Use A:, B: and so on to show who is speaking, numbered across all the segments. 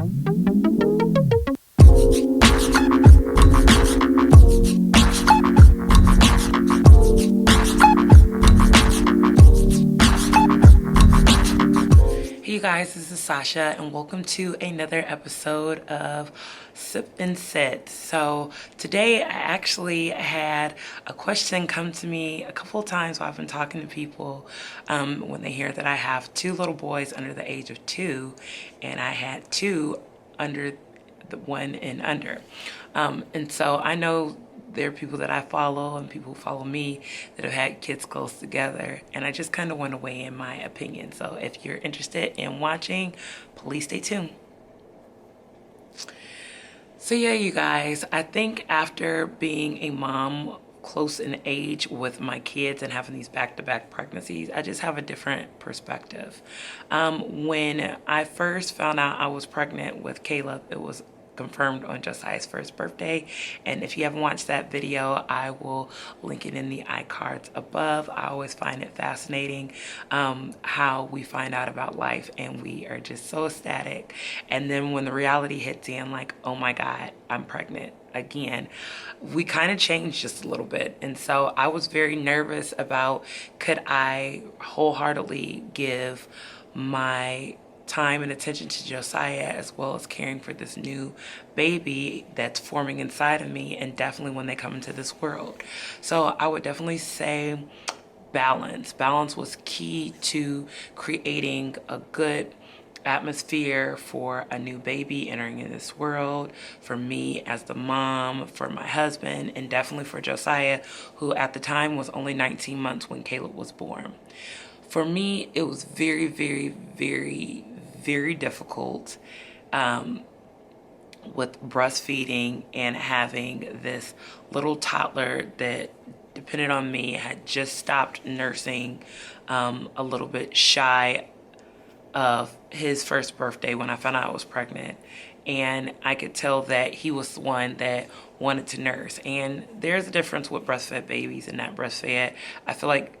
A: Hey you guys, this is Sasha and welcome to another episode of Sip and Sit. So today I actually had a question come to me a couple of times while I've been talking to people when they hear that I have two little boys under the age of 2 and I had two under the 1 and under. And so I know there are people that I follow and people who follow me that have had kids close together, and I just kind of want to weigh in my opinion. So if you're interested in watching, please stay tuned. So yeah, you guys, I think after being a mom close in age with my kids and having these back-to-back pregnancies, I just have a different perspective. When I first found out I was pregnant with Caleb, it was confirmed on Josiah's first birthday, and if you haven't watched that video, I will link it in the iCards above. I always find it fascinating how we find out about life and we are just so ecstatic, and then when the reality hits in, like, oh my God, I'm pregnant again, we kind of changed just a little bit. And so I was very nervous about, could I wholeheartedly give my time and attention to Josiah as well as caring for this new baby that's forming inside of me, and definitely when they come into this world. So I would definitely say balance. Balance was key to creating a good atmosphere for a new baby entering in this world, for me as the mom, for my husband, and definitely for Josiah, who at the time was only 19 months when Caleb was born. For me, it was very, very, very, very difficult with breastfeeding and having this little toddler that depended on me, had just stopped nursing, a little bit shy of his first birthday when I found out I was pregnant. And I could tell that he was the one that wanted to nurse. And there's a difference with breastfed babies and not breastfed. I feel like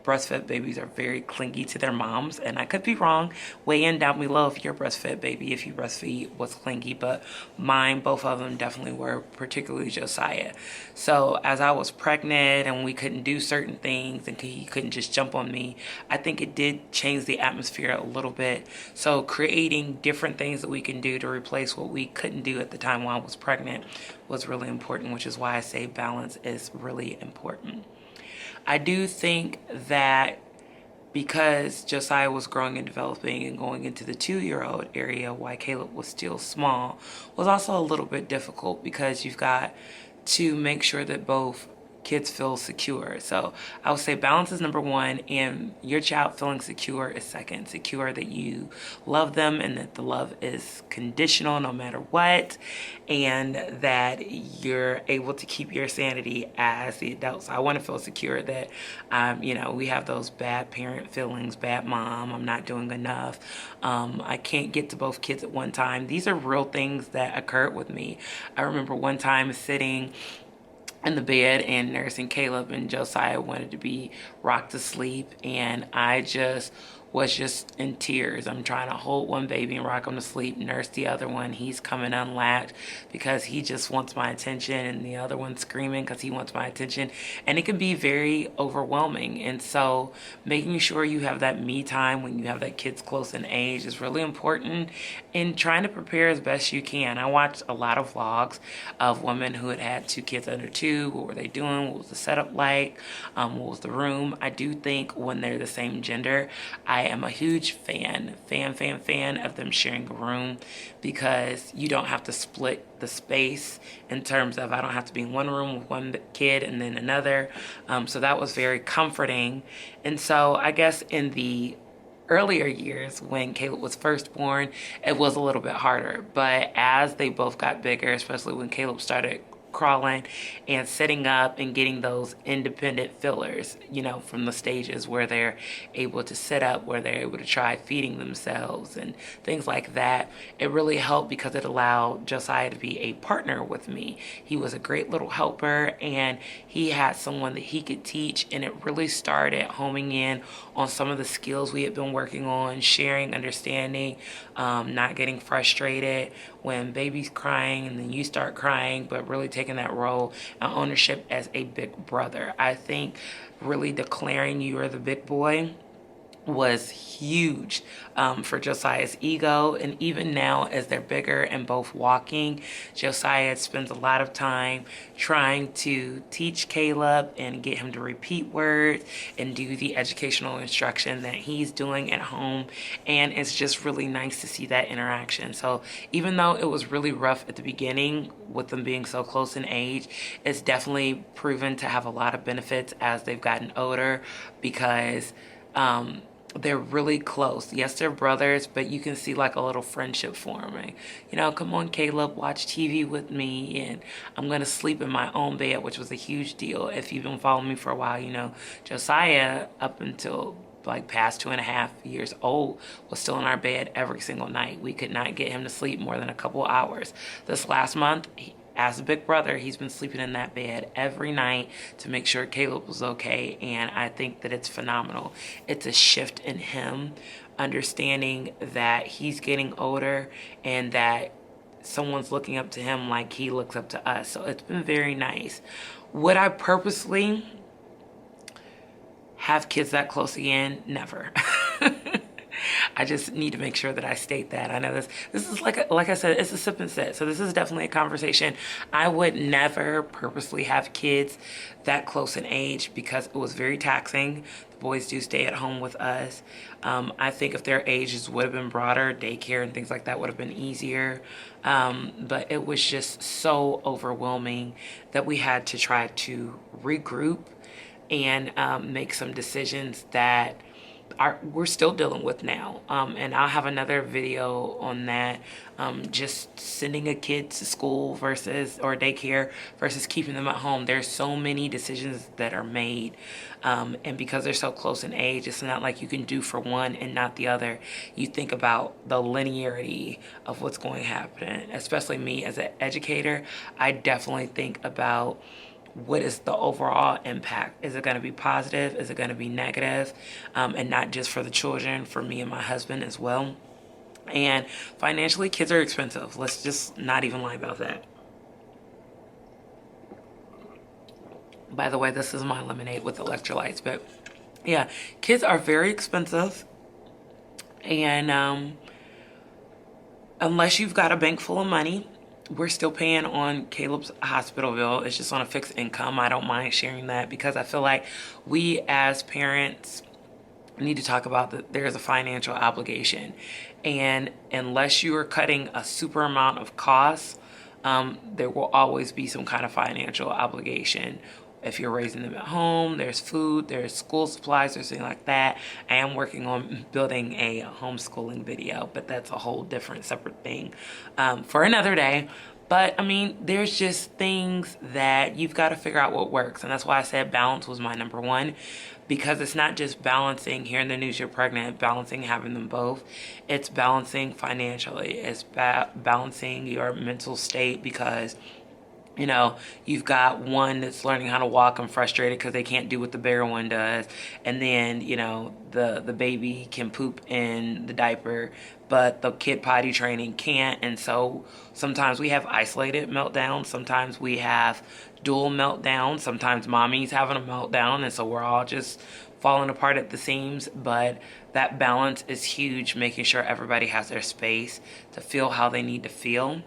A: breastfed babies are very clingy to their moms, and I could be wrong. Weigh in down below if your breastfed baby, if you breastfeed, was clingy, but mine, both of them definitely were, particularly Josiah. So as I was pregnant and we couldn't do certain things and he couldn't just jump on me, I think it did change the atmosphere a little bit. So creating different things that we can do to replace what we couldn't do at the time while I was pregnant was really important, which is why I say balance is really important. I do think that because Josiah was growing and developing and going into the 2-year-old area while Caleb was still small was also a little bit difficult, because you've got to make sure that both kids feel secure. So I would say balance is number 1, and your child feeling secure is second. Secure that you love them and that the love is conditional no matter what, and that you're able to keep your sanity as the adult. So I want to feel secure that, we have those bad parent feelings, bad mom, I'm not doing enough, I can't get to both kids at one time. These are real things that occurred with me. I remember one time sitting in the bed and nursing Caleb, and Josiah wanted to be rocked to sleep, and I was just in tears. I'm trying to hold one baby and rock him to sleep, nurse the other one. He's coming unlatched because he just wants my attention, and the other one's screaming because he wants my attention. And it can be very overwhelming. And so making sure you have that me time when you have that kids close in age is really important, and trying to prepare as best you can. I watched a lot of vlogs of women who had had 2 kids under 2. What were they doing? What was the setup like? What was the room? I do think when they're the same gender, I am a huge fan of them sharing a room, because you don't have to split the space in terms of, I don't have to be in one room with one kid and then another. So that was very comforting. And so I guess in the earlier years when Caleb was first born, it was a little bit harder. But as they both got bigger, especially when Caleb started crawling and sitting up and getting those independent fillers, you know, from the stages where they're able to sit up, where they're able to try feeding themselves and things like that. It really helped because it allowed Josiah to be a partner with me. He was a great little helper, and he had someone that he could teach, and it really started homing in on some of the skills we had been working on, sharing, understanding, not getting frustrated when baby's crying and then you start crying, but really taking that role and ownership as a big brother. I think really declaring you are the big boy was huge for Josiah's ego. And even now, as they're bigger and both walking, Josiah spends a lot of time trying to teach Caleb and get him to repeat words and do the educational instruction that he's doing at home. And it's just really nice to see that interaction. So even though it was really rough at the beginning with them being so close in age, it's definitely proven to have a lot of benefits as they've gotten older, because they're really close. Yes, they're brothers, but you can see like a little friendship forming. You know, come on, Caleb, watch TV with me, and I'm going to sleep in my own bed, which was a huge deal. If you've been following me for a while, you know, Josiah, up until like past 2.5 years old, was still in our bed every single night. We could not get him to sleep more than a couple hours. This last month, as a big brother, he's been sleeping in that bed every night to make sure Caleb was okay, and I think that it's phenomenal. It's a shift in him, understanding that he's getting older and that someone's looking up to him like he looks up to us. So it's been very nice. Would I purposely have kids that close again? Never. I just need to make sure that I state that. I know this is like I said, it's a sip and sit. So this is definitely a conversation. I would never purposely have kids that close in age because it was very taxing. The boys do stay at home with us. I think if their ages would have been broader, daycare and things like that would have been easier. But it was just so overwhelming that we had to try to regroup and make some decisions that we're still dealing with now. And I'll have another video on that. Just sending a kid to school versus, or daycare versus keeping them at home. There's so many decisions that are made. And because they're so close in age, it's not like you can do for one and not the other. You think about the linearity of what's going to happen. Especially me as an educator, I definitely think about what is the overall impact? Is it going to be positive? Is it going to be negative? And not just for the children, for me and my husband as well. And financially, kids are expensive. Let's just not even lie about that. By the way, this is my lemonade with electrolytes. But yeah, kids are very expensive. And unless you've got a bank full of money, we're still paying on Caleb's hospital bill. It's just on a fixed income. I don't mind sharing that because I feel like we as parents need to talk about that there's a financial obligation. And unless you are cutting a super amount of costs, there will always be some kind of financial obligation. If you're raising them at home, there's food, there's school supplies, there's things like that. I am working on building a homeschooling video, but that's a whole different separate thing for another day. But I mean, there's just things that you've got to figure out what works. And that's why I said balance was my number one, because it's not just balancing here in the news you're pregnant, balancing having them both. It's balancing financially. It's balancing your mental state, because you know, you've got one that's learning how to walk and frustrated because they can't do what the bigger one does. And then, you know, the baby can poop in the diaper, but the kid potty training can't. And so sometimes we have isolated meltdowns. Sometimes we have dual meltdowns. Sometimes mommy's having a meltdown. And so we're all just falling apart at the seams. But that balance is huge, making sure everybody has their space to feel how they need to feel.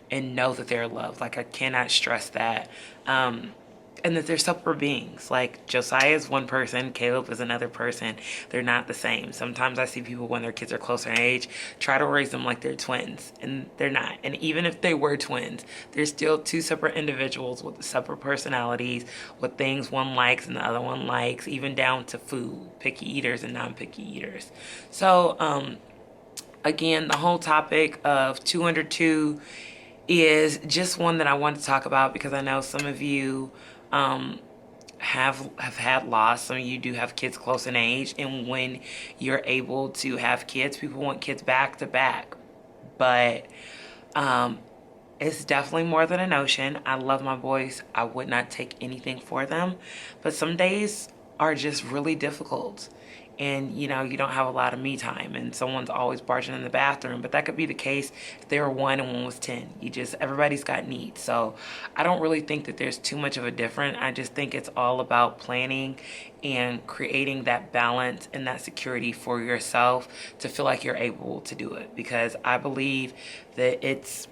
A: And know that they're loved. Like, I cannot stress that. And that they're separate beings. Like, Josiah is one person, Caleb is another person. They're not the same. Sometimes I see people when their kids are closer in age try to raise them like they're twins, and they're not. And even if they were twins, they're still two separate individuals with separate personalities, with things one likes and the other one likes, even down to food, picky eaters and non-picky eaters. So, again, the whole topic of 202 is just one that I want to talk about because I know some of you have had loss. Some of you do have kids close in age, and when you're able to have kids, people want kids back to back. But it's definitely more than a notion. I love my boys. I would not take anything for them, but some days are just really difficult. And you know, you don't have a lot of me time and someone's always barging in the bathroom. But that could be the case if they were 1 and 1 was 10. Everybody's got needs. So I don't really think that there's too much of a difference. I just think it's all about planning and creating that balance and that security for yourself to feel like you're able to do it. Because I believe that it's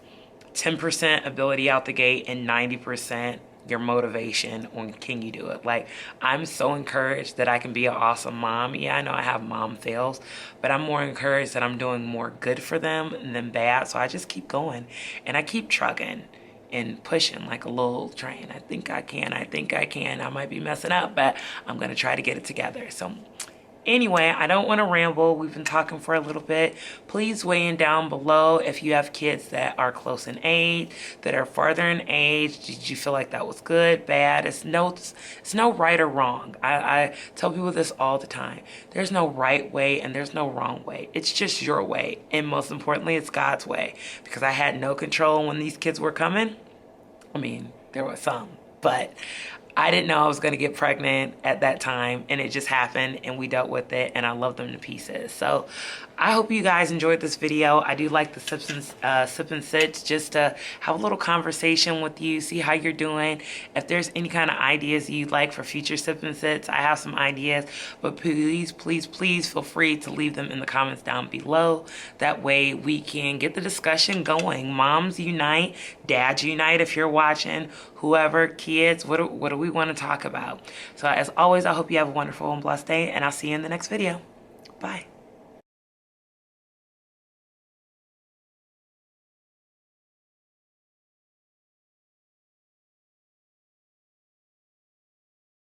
A: 10% ability out the gate and 90% your motivation on can you do it. Like, I'm so encouraged that I can be an awesome mom. Yeah, I know I have mom fails, but I'm more encouraged that I'm doing more good for them than bad. So I just keep going and I keep trucking and pushing like a little train. I think I can. I might be messing up, but I'm gonna try to get it together. So anyway, I don't want to ramble. We've been talking for a little bit. Please weigh in down below if you have kids that are close in age, that are farther in age. Did you feel like that was good, bad? It's no right or wrong. I tell people this all the time. There's no right way and there's no wrong way. It's just your way. And most importantly, it's God's way. Because I had no control when these kids were coming. I mean, there was some, but I didn't know I was going to get pregnant at that time, and it just happened, and we dealt with it, and I love them to pieces. So I hope you guys enjoyed this video. I do like the sip and sits just to have a little conversation with you, see how you're doing. If there's any kind of ideas you'd like for future sip and sits, I have some ideas, but please, please, please feel free to leave them in the comments down below. That way we can get the discussion going. Moms unite, dads unite if you're watching, whoever, kids, what do we want to talk about? So as always, I hope you have a wonderful and blessed day, and I'll see you in the next video. Bye.